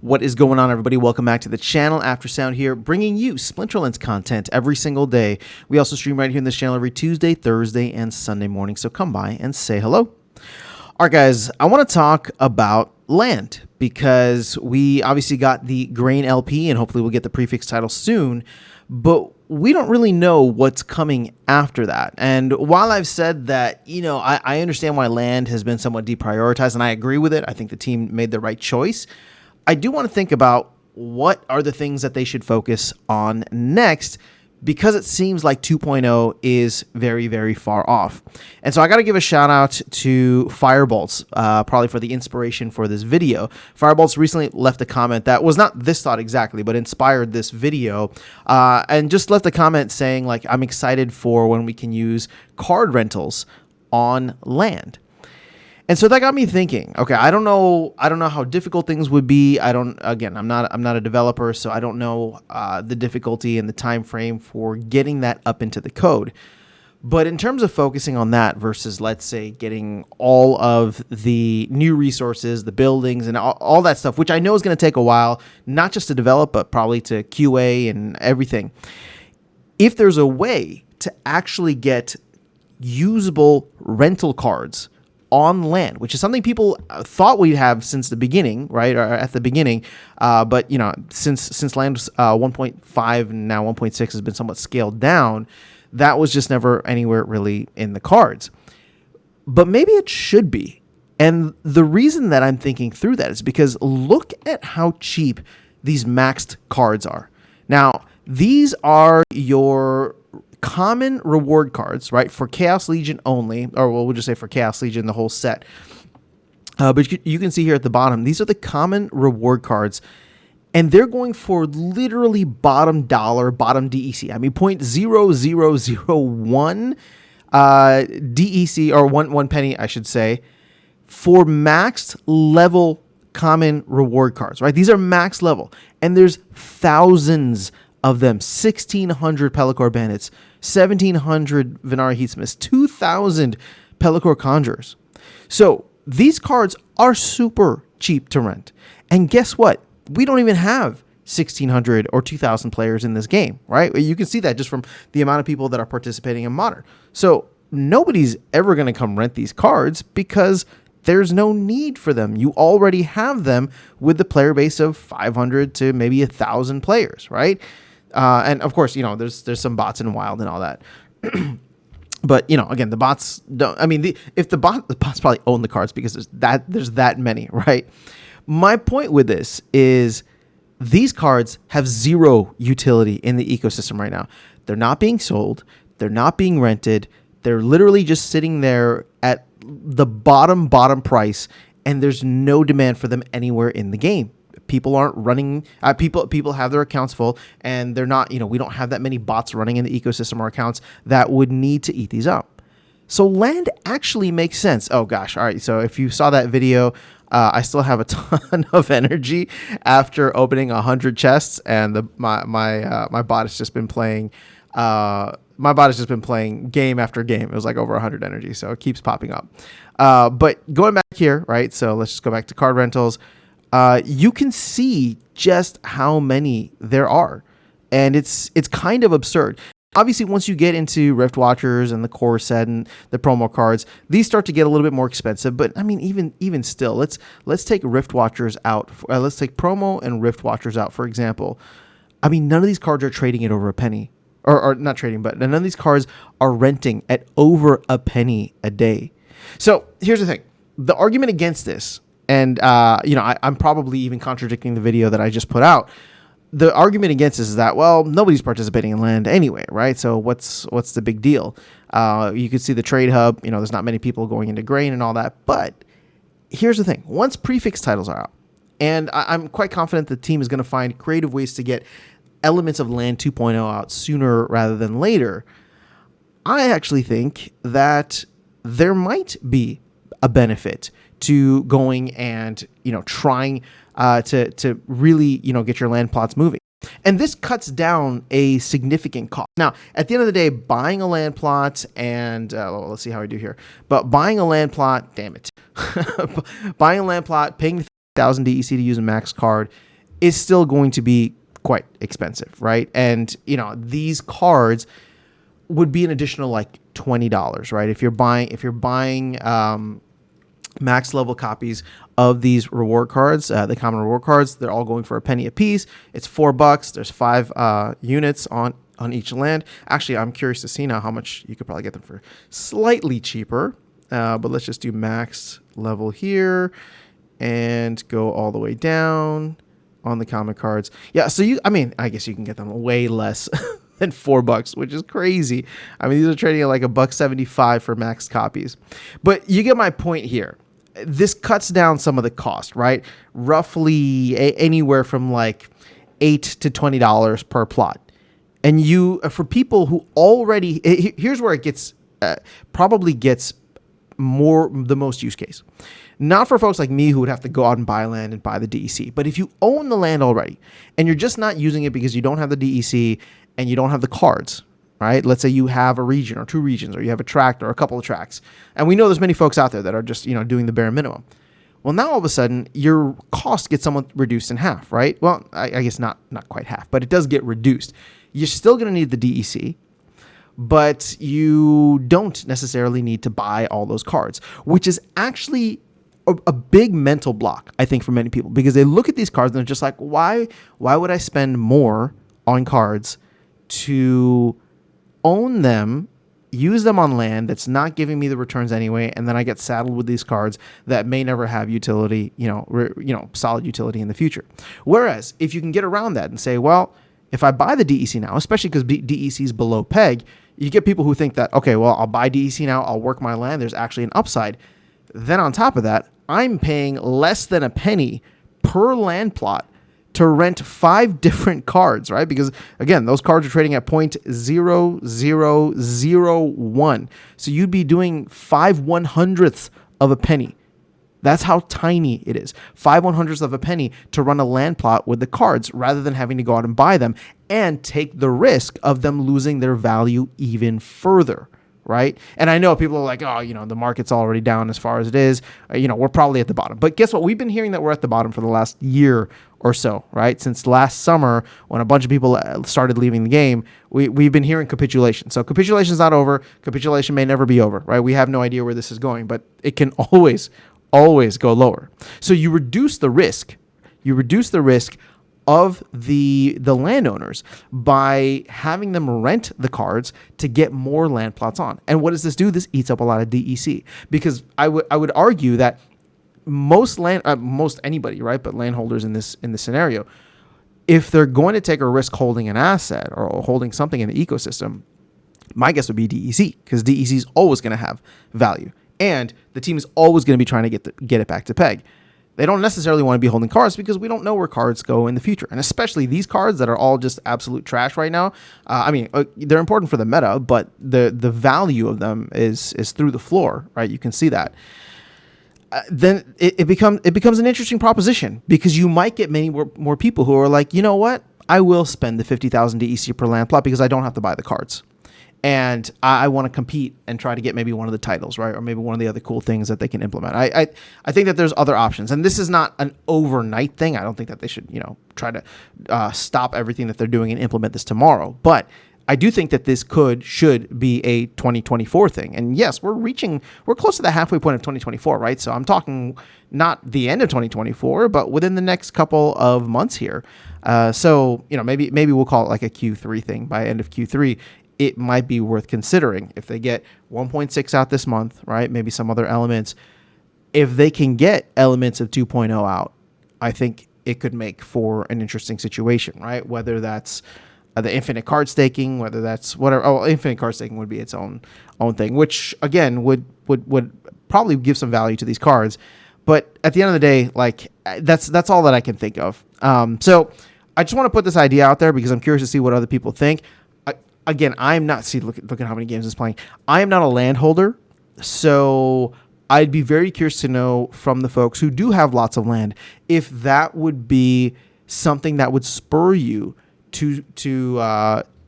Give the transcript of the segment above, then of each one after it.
What is going on, everybody? Welcome back to the channel. Aftersound here, bringing you Splinterlands content every single day. We also stream right here in this channel every Tuesday, Thursday, and Sunday morning, so come by and say hello. All right, guys, I want to talk about land because we obviously got the Grain LP, and hopefully we'll get the prefix title soon, but we don't really know what's coming after that. And while I've said that, I understand why land has been somewhat deprioritized, and I agree with it. I think the team made the right choice. I do want to think about what are the things that they should focus on next, because it seems like 2.0 is very, very far off. And so I got to give a shout out to Firebolts, probably for the inspiration for this video. Firebolts recently left a comment that was not this thought exactly, but inspired this video, and just left a comment saying, like, I'm excited for when we can use card rentals on land. And so that got me thinking, okay, I don't know how difficult things would be. I'm not a developer, so I don't know the difficulty and the time frame for getting that up into the code. But in terms of focusing on that versus, let's say, getting all of the new resources, the buildings, and all that stuff, which I know is going to take a while, not just to develop, but probably to QA and everything. If there's a way to actually get usable rental cards on land, which is something people thought we'd have since the beginning, right? Or at the beginning. But, since land 1.5 and now 1.6 has been somewhat scaled down, that was just never anywhere really in the cards. But maybe it should be. And the reason that I'm thinking through that is because look at how cheap these maxed cards are. Now, these are your common reward cards, right, for Chaos Legion only, or we'll just say for Chaos Legion, the whole set. But you can see here at the bottom, these are the common reward cards, and they're going for literally bottom dollar, bottom DEC. I mean, 0.0001 DEC, or one penny, I should say, for maxed level common reward cards, right? These are max level, and there's thousands of them. 1,600 Pelacor Bandits, 1,700 Venari Heatsmiths, 2,000 Pelacor Conjurers. So these cards are super cheap to rent. And guess what? We don't even have 1,600 or 2,000 players in this game, right? You can see that just from the amount of people that are participating in Modern. So nobody's ever going to come rent these cards because there's no need for them. You already have them with the player base of 500 to maybe 1,000 players, right? And of course, there's some bots in Wild and all that. But, again, the bots don't, the bots probably own the cards because there's that many, right? My point with this is these cards have zero utility in the ecosystem right now. They're not being sold. They're not being rented. They're literally just sitting there at the bottom price, and there's no demand for them anywhere in the game. People aren't running. People have their accounts full, and they're not. We don't have that many bots running in the ecosystem or accounts that would need to eat these up. So land actually makes sense. Oh gosh! All right. So if you saw that video, I still have a ton of energy after opening 100 chests, and my bot has just been playing. My bot has just been playing game after game. It was like over 100 energy, so it keeps popping up. But going back here, right? So let's just go back to card rentals. You can see just how many there are, and it's kind of absurd. Obviously, once you get into Rift Watchers and the core set and the promo cards, these start to get a little bit more expensive. But even still, let's take Rift Watchers out. Let's take promo and Rift Watchers out, for example. None of these cards are trading at over a penny, or not trading, but none of these cards are renting at over a penny a day. So here's the thing: the argument against this. And, I'm probably even contradicting the video that I just put out. The argument against this is that, well, nobody's participating in land anyway, right? So what's the big deal? You can see the trade hub, there's not many people going into grain and all that. But here's the thing. Once prefix titles are out, and I'm quite confident the team is going to find creative ways to get elements of land 2.0 out sooner rather than later, I actually think that there might be a benefit to going and trying to really get your land plots moving. And this cuts down a significant cost. Now, at the end of the day, buying a land plot and let's see how I do here. But buying a land plot, damn it, buying a land plot, paying 1,000 DEC to use a max card is still going to be quite expensive, right? And these cards would be an additional like $20, right? If you're buying max level copies of these reward cards, the common reward cards, they're all going for a penny a piece. It's $4. There's 5 units on each land. Actually, I'm curious to see now how much you could probably get them for slightly cheaper. But let's just do max level here and go all the way down on the common cards. Yeah, so I guess you can get them way less than $4, which is crazy. I mean, these are trading at like $1.75 for max copies. But you get my point here. This cuts down some of the cost, right? Roughly anywhere from like $8 to $20 per plot. And for people who already, here's where it gets probably gets the most use case. Not for folks like me who would have to go out and buy land and buy the DEC. But if you own the land already and you're just not using it because you don't have the DEC and you don't have the cards, right? Let's say you have a region or 2 regions, or you have a tract or a couple of tracts. And we know there's many folks out there that are just, doing the bare minimum. Well, now all of a sudden your cost gets somewhat reduced in half, right? Well, I guess not quite half, but it does get reduced. You're still going to need the DEC, but you don't necessarily need to buy all those cards, which is actually a big mental block, I think, for many people, because they look at these cards and they're just like, why would I spend more on cards to own them, use them on land that's not giving me the returns anyway, and then I get saddled with these cards that may never have utility, solid utility in the future. Whereas if you can get around that and say, well, if I buy the DEC now, especially because DEC is below peg, you get people who think that, okay, well, I'll buy DEC now, I'll work my land, there's actually an upside. Then on top of that, I'm paying less than a penny per land plot to rent 5 different cards, right? Because again, those cards are trading at 0.0001. So you'd be doing 5/100ths of a penny. That's how tiny it is. 5/100ths of a penny to run a land plot with the cards rather than having to go out and buy them and take the risk of them losing their value even further. Right? And I know people are like, oh, the market's already down as far as it is. We're probably at the bottom. But guess what? We've been hearing that we're at the bottom for the last year or so, right? Since last summer, when a bunch of people started leaving the game, we've been hearing capitulation. So capitulation's not over. Capitulation may never be over, right? We have no idea where this is going, but it can always go lower. So you reduce the risk. Of the landowners by having them rent the cards to get more land plots on. And what does this do? This eats up a lot of DEC, because I would argue that most anybody, right, but landholders in this scenario, if they're going to take a risk holding an asset or holding something in the ecosystem, my guess would be DEC, because DEC is always going to have value, and the team is always going to be trying to get it back to peg. They don't necessarily want to be holding cards because we don't know where cards go in the future. And especially these cards that are all just absolute trash right now. They're important for the meta, but the value of them is through the floor, right? You can see that. Then it becomes an interesting proposition, because you might get many more people who are like, you know what? I will spend the 50,000 DEC per land plot because I don't have to buy the cards. And I want to compete and try to get maybe one of the titles, right? Or maybe one of the other cool things that they can implement. I think that there's other options. And this is not an overnight thing. I don't think that they should, try to stop everything that they're doing and implement this tomorrow. But I do think that this should be a 2024 thing. And yes, we're close to the halfway point of 2024, right? So I'm talking not the end of 2024, but within the next couple of months here. Maybe we'll call it like a Q3 thing. By end of Q3, it might be worth considering. If they get 1.6 out this month, right? Maybe some other elements. If they can get elements of 2.0 out, I think it could make for an interesting situation, right? Whether that's the infinite card staking, whether that's whatever. Oh, infinite card staking would be its own thing, which again would probably give some value to these cards. But at the end of the day, like that's all that I can think of. So I just want to put this idea out there because I'm curious to see what other people think. Again, I'm not, look at how many games it's playing. I am not a landholder, so I'd be very curious to know from the folks who do have lots of land if that would be something that would spur you to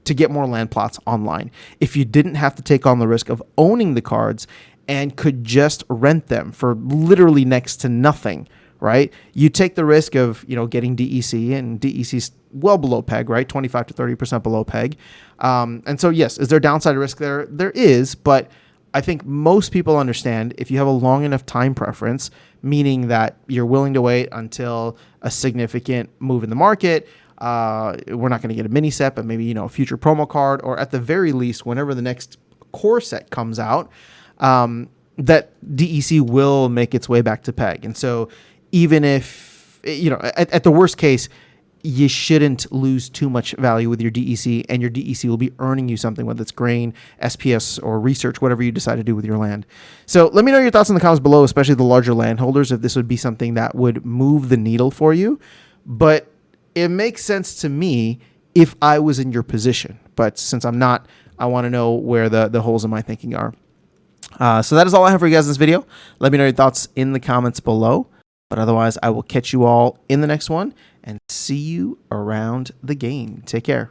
get more land plots online. If you didn't have to take on the risk of owning the cards and could just rent them for literally next to nothing, right? You take the risk of, getting DEC, and DEC's well below peg, right? 25 to 30% below peg. And so, yes, is there downside risk there? There is, but I think most people understand if you have a long enough time preference, meaning that you're willing to wait until a significant move in the market. We're not going to get a mini set, but maybe, a future promo card, or at the very least, whenever the next core set comes out, that DEC will make its way back to peg. And so even if, at the worst case, you shouldn't lose too much value with your DEC, and your DEC will be earning you something, whether it's grain, SPS, or research, whatever you decide to do with your land. So let me know your thoughts in the comments below, especially the larger landholders, if this would be something that would move the needle for you. But it makes sense to me if I was in your position. But since I'm not, I want to know where the holes in my thinking are. So that is all I have for you guys in this video. Let me know your thoughts in the comments below. But otherwise, I will catch you all in the next one and see you around the game. Take care.